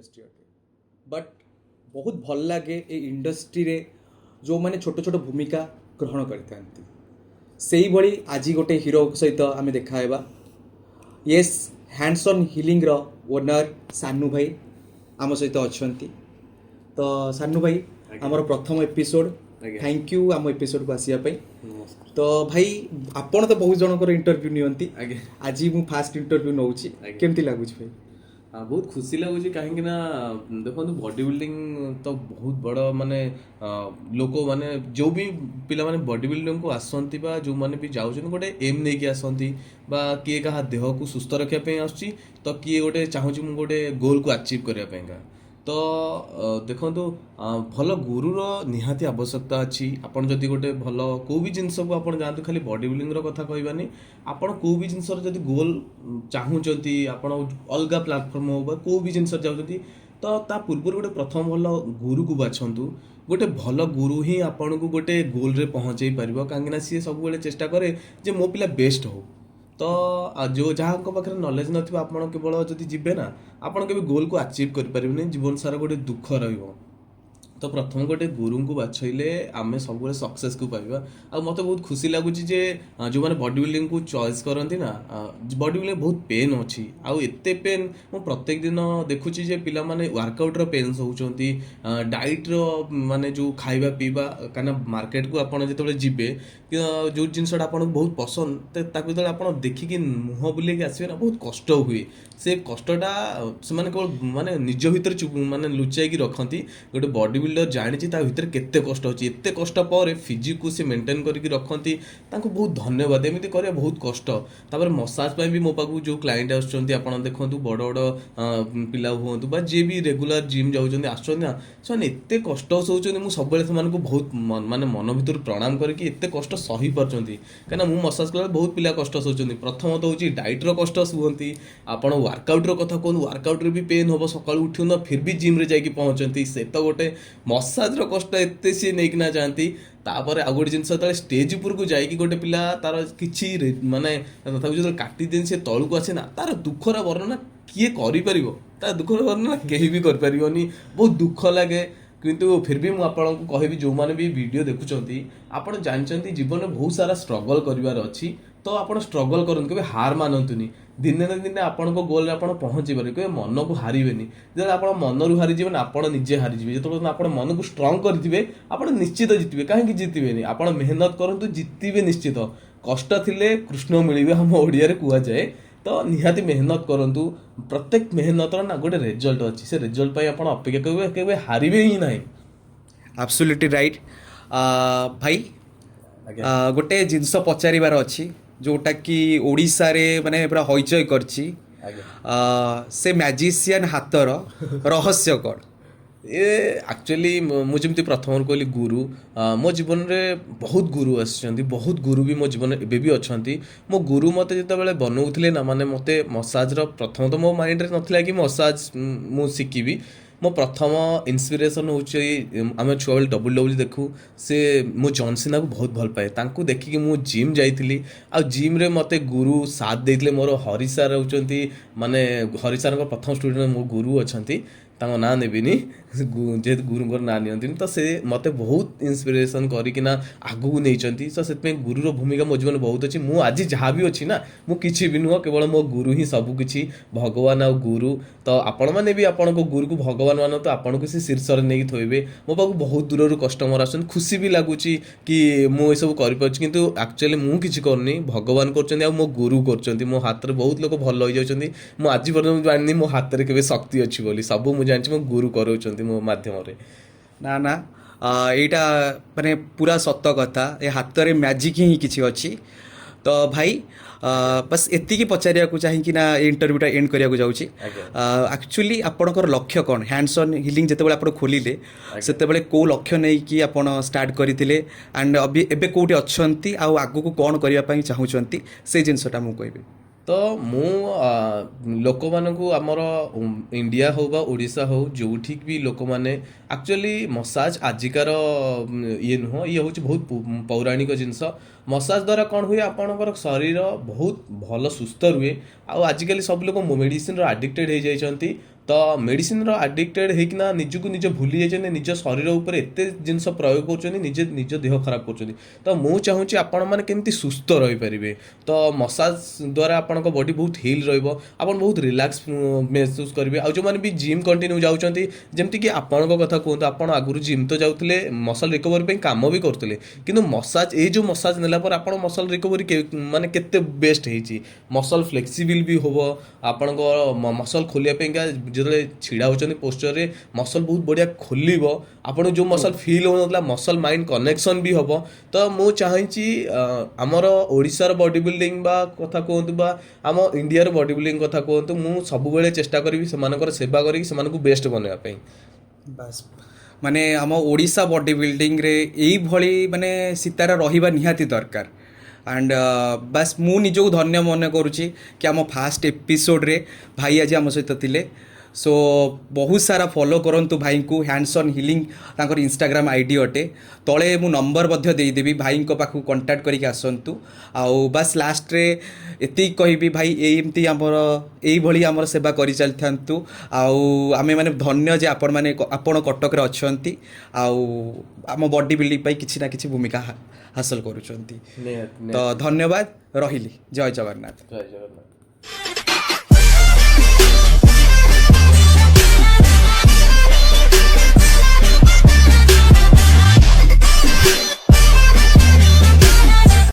Industry अटे but बहुत भल लगे ये इंडस्ट्री रे जो मैंने छोट छोट भूमिका ग्रहण करते से ही आज गोटे हीरो सहित आम देखा येस हैंड्स ऑन हिलिंग रो ओनर सानू भाई आम सहित अच्छा तो सानू भाई आमर प्रथम एपिसोड थैंक यू आम एपिसोड को आसापी तो भाई आपण तो बहुत जनकर इंटरव्यू नियंती आज मु फास्ट इंटरव्यू नौ केमती लगुच भाई बहुत खुशी लगुच कहीं देखो बॉडी बिल्डिंग तो बहुत बड़ माने लोक माने जो भी पिला माने बॉडी बिल्डिंग को आसती जो माने भी जाऊँ गोटे एम नहीं आसती किए क्या देह को सुस्थ रखापी आसुच्ची तो किए गोटे चाहूँ मु गोटे गोल को अचीव करने तो देखो भल गुरुर निहाती आवश्यकता अच्छी आपन जदि गोटे भल को भी जिनस को आप जातु खाली बॉडी बिल्डिंग कथा कहबानी आपन को भी जिनस जदि गोल चाहूँगी आपन अलग प्लाटफर्म हो को भी जिनस जाऊँगी तो ता पूर्व गोटे प्रथम भल गुरु को बाछंतु गोटे भल गुरु ही आपन को गोटे गोल रे पहुँचे पार कहीं सी सब चेष्टा करे जे मो पिला बेस्ट हो तो जो जहाँ पाखे नॉलेज नथिबा आपण केवल जदि जीवे ना आपण के गोल को अचीव करें जीवन सारा गोटे दुख रहिबो तो प्रथम गोटे गुरु को बाछइले आमे सब सक्सेस को पाइबा आ मते बहुत खुशी लगुच जे जो माने बॉडी बिल्डिंग को चॉइस करती ना बॉडी बिल्डिंग बहुत पेन अच्छी आउ एते पेन मु प्रत्येक दिन देखुची जे पिला माने वर्कआउट रो पेन होउचंती डाइट रो माने जो खाइबा पीबा काना मार्केट को आपण जेतबे जिबे जो जिनसटा आपन बहुत पसंद ताकू जेतबे आपण देखिकी मुह बुले के आसीबे ना बहुत कष्ट हुए से कष्टटा से माने केवल माने निज भीतर माने लुचाई की रखती गोटे बॉडी बिल्डर जानी ता भीतर केते कष्ट होची एते कष्ट पर फिजिक को से मेंटेन करके रखती तांको बहुत धन्यवाद एमती करे बहुत कष्ट तापर मसाज पे भी मो पाखु जो क्लाइंट आछंती आपण देखंतु बड़ बड़ पिला हुंतु बा जे भी रेगुलर जिम जाउछंती आछंती ना से एते कष्ट होउछंती मु सब बेले से को बहुत माने मन भीतर प्रणाम करके एते कष्ट सही पारछंती काना मु मसाज कला बहुत पिला कष्ट होउछंती प्रथम तो होची डाइट रो कष्ट सुहंती आपण वर्कआउट रो कथा कोन वर्कआउट रे भी पेन होबो सकाळ उठियो फिर भी जिम रे जाई की पहुंचंती से तो गोटे मसाज रो कष्ट एते सी नहीं ना जानती तापर आ गोटे जिनस जो स्टेज उपर को जाइए गोटे पिला तार कि माने तथा जो काटी दिन से तलू को आसे ना तार दुखर वर्णना किए करें तार दुखर वर्णना कहीं भी कर बहुत दुख लगे किंतु फिर भी मुझे आपको कहबी जो मैंने भी वीडियो देखुंत आप जानते जीवन में बहुत सारा स्ट्रगल करार अच्छी तो आप स्ट्रगल करूँ कभी हार मानतुनि दिने ना दिने आपण गोल आप पहुँचे पारे कभी मन को हारेनि जो आप मन रू हारी ना आप निजे हारीजे जो आप मन को स्ट्रंग करेंगे आप निश्चित जितबे कहीं जितबे आप मेहनत करूँ जितबे निश्चित कष्ट थिले कृष्ण मिले हम ओडिया कहुए तो निहाती मेहनत करूँ प्रत्येक मेहनत ना गोटे रिजल्ट अच्छी से रिजल्ट आप अपेक्षा करेंगे केवे हारे ही ना एब्सोल्युटली राइट भाई गोटे जिनस पचारिबार अच्छी जोटा कि ओडिशा रे माने पूरा हईचय करछि से मैजिशियन हाथर रहस्य कौन ये एक्चुअली मुझे प्रथम कहली गुरु मो जीवन में बहुत गुरु आसछंती बहुत गुरु भी मो जीवन एबे भी अछंती मो गुरु मते जेतेबेले बनौथिले ना माने मते मसाज रो प्रथम तो मो माइंड रे नथिला कि मसाज मु शिखिबी मो प्रथम इन्स्पिरेसन हूँ आम छुआ बेले डब्ल्यूडब्ल्यू देखू से मो जॉन सीना को बहुत भल पाए तांको देखिकी मु जिम जाइली आ जिम रे मते गुरु साथ देइथिले मोर हरि सर होउचंती माने हरि सर प्रथम स्टूडेंट मो गुरु अछंती तांको ना नेबिनी जेहेतु गुरुंर ना नि तो से मते बहुत इन्स्पिरेसन करिकिना आगू नहीं तो से गुरुर भूमिका मो जीवन बहुत अच्छी मु आज जहाँ भी अच्छी ना मु किछि भी नुह केवल मो गुरु ही सब किछि भगवान आ गुरु तो आपण मैंने भी आपण को गुरु को भगवान मान तो आपन को से शीर्ष नहीं थोबे मो पाक बहुत दूर कस्टमर आसन खुशी भी लगुच कि मु सब कर किंतु एक्चुअली मु किछि करनी भगवान करछन्ती आ मो गुरु करछन्ती मो हाथ रे बहुत लोग भल हो जाउछन्ती मु आज पर्यंत जाननी मो हाथ रे केबे शक्ति अछि बोली सब मु जानछि मो गुरु करौछन्ती मो माध्यम रे ना ना एटा माने पूरा सत्य कथा ए हाथ रे मैजिक ही किछि अछि तो भाई बस एतिकी पचारिया को चाहिए ना इंटरव्यूटा एंड करिया को जाउची एक्चुअली आपनकर लक्ष्य कौन हैंड्स ऑन हिलिंग जेतेबेले आपण खोलिले सेतेबेले को लक्ष्य नै कि आपण स्टार्ट करिथिले एंड अभी एबे कोठी अछंती आ आगु को कोन करिया पई चाहुचंती से जिंसटा मु कहबे तो मु लोक मानकु आमर इंडिया हो बा ओडिशा हो जोठी भी लोक माने एक्चुअली मसाज आजिकार ये नुह ये हूँ बहुत पौराणिक जिनस मसाज द्वारा कौन हुए आपणकर शरीर बहुत भल सुस्थ रुए आजिकल सब लोग मेडिसिन आडिक्टेड हो जाइछंती ତ ମେଡ଼ିସିନର ଆଡ଼ିକ୍ଟେଡ଼ ହେଇକିନା ନିଜକୁ ନିଜ ଭୁଲି ଯାଇଛନ୍ତି, ନିଜ ଶରୀର ଉପରେ ଏତେ ଜିନିଷ ପ୍ରୟୋଗ କରୁଛନ୍ତି, ନିଜେ ନିଜ ଦେହ ଖରାପ କରୁଛନ୍ତି। ତ ମୁଁ ଚାହୁଁଛି ଆପଣମାନେ କେମିତି ସୁସ୍ଥ ରହିପାରିବେ। ତ ମସାଜ ଦ୍ୱାରା ଆପଣଙ୍କ ବଡ଼ି ବହୁତ ହିଲ୍ ରହିବ, ଆପଣ ବହୁତ ରିଲାକ୍ସ ମେହସୁସ କରିବେ। ଆଉ ଯେଉଁମାନେ ବି ଜିମ୍ କଣ୍ଟିନ୍ୟୁ ଯାଉଛନ୍ତି, ଯେମିତିକି ଆପଣଙ୍କ କଥା କୁହନ୍ତୁ, ଆପଣ ଆଗରୁ ଜିମ୍ ତ ଯାଉଥିଲେ, ମସଲ ରିକଭରି ପାଇଁ କାମ ବି କରୁଥିଲେ, କିନ୍ତୁ ମସାଜ ଏଇ ଯେଉଁ ମସାଜ ନେଲା ପରେ ଆପଣ ମସଲ ରିକଭରି ମାନେ କେତେ ବେଷ୍ଟ ହେଇଛି। ମସଲ ଫ୍ଲେକ୍ସିବିଲ୍ ବି ହେବ, ଆପଣଙ୍କ ମସଲ ଖୋଲିବା ପାଇଁକା ଯେତେବେଳେ ଛିଡ଼ା ହେଉଛନ୍ତି ପୋସ୍ଚରରେ ମସଲ ବହୁତ ବଢ଼ିଆ ଖୋଲିବ। ଆପଣଙ୍କୁ ଯେଉଁ ମସଲ ଫିଲ୍ ହେଉନଥିଲା, ମସଲ ମାଇଣ୍ଡ କନେକ୍ସନ୍ ବି ହେବ। ତ ମୁଁ ଚାହୁଁଛି ଆମର ଓଡ଼ିଶାର ବଡି ବିଲ୍ଡିଂ ବା କଥା କୁହନ୍ତୁ ବା ଆମ ଇଣ୍ଡିଆର ବଡି ବିଲ୍ଡିଂ କଥା କୁହନ୍ତୁ, ମୁଁ ସବୁବେଳେ ଚେଷ୍ଟା କରିବି ସେମାନଙ୍କର ସେବା କରିକି ସେମାନଙ୍କୁ ବେଷ୍ଟ ବନେଇବା ପାଇଁ। ବାସ୍ ମାନେ ଆମ ଓଡ଼ିଶା ବଡି ବିଲ୍ଡିଂରେ ଏଇଭଳି ମାନେ ସିତାରା ରହିବା ନିହାତି ଦରକାର। ଆଣ୍ଡ ବାସ୍ ମୁଁ ନିଜକୁ ଧନ୍ୟ ମନେ କରୁଛି କି ଆମ ଫାଷ୍ଟ ଏପିସୋଡ଼ରେ ଭାଇ ଆଜି ଆମ ସହିତ ଥିଲେ। ସୋ ବହୁତ ସାରା ଫଲୋ କରନ୍ତୁ ଭାଇଙ୍କୁ, ହ୍ୟାଣ୍ଡସ୍ ଅନ୍ ହିଲିଂ ତାଙ୍କର ଇନଷ୍ଟାଗ୍ରାମ ଆଇଡ଼ି ଅଟେ। ତଳେ ମୁଁ ନମ୍ବର ମଧ୍ୟ ଦେଇଦେବି, ଭାଇଙ୍କ ପାଖକୁ କଣ୍ଟାକ୍ଟ କରିକି ଆସନ୍ତୁ। ଆଉ ବାସ୍ ଲାଷ୍ଟରେ ଏତିକି କହିବି, ଭାଇ ଏମିତି ଏଇଭଳି ଆମର ସେବା କରିଚାଲିଥାନ୍ତୁ। ଆଉ ଆମେମାନେ ଧନ୍ୟ ଯେ ଆପଣ କଟକରେ ଅଛନ୍ତି, ଆଉ ଆମ ବଡି ବିଲ୍ଡିଂ ପାଇଁ କିଛି ନା କିଛି ଭୂମିକା ହାସଲ କରୁଛନ୍ତି। ନିହାତି ତ ଧନ୍ୟବାଦ, ରହିଲି। ଜୟ ଜଗନ୍ନାଥ। ଜୟ ଜଗନ୍ନାଥ।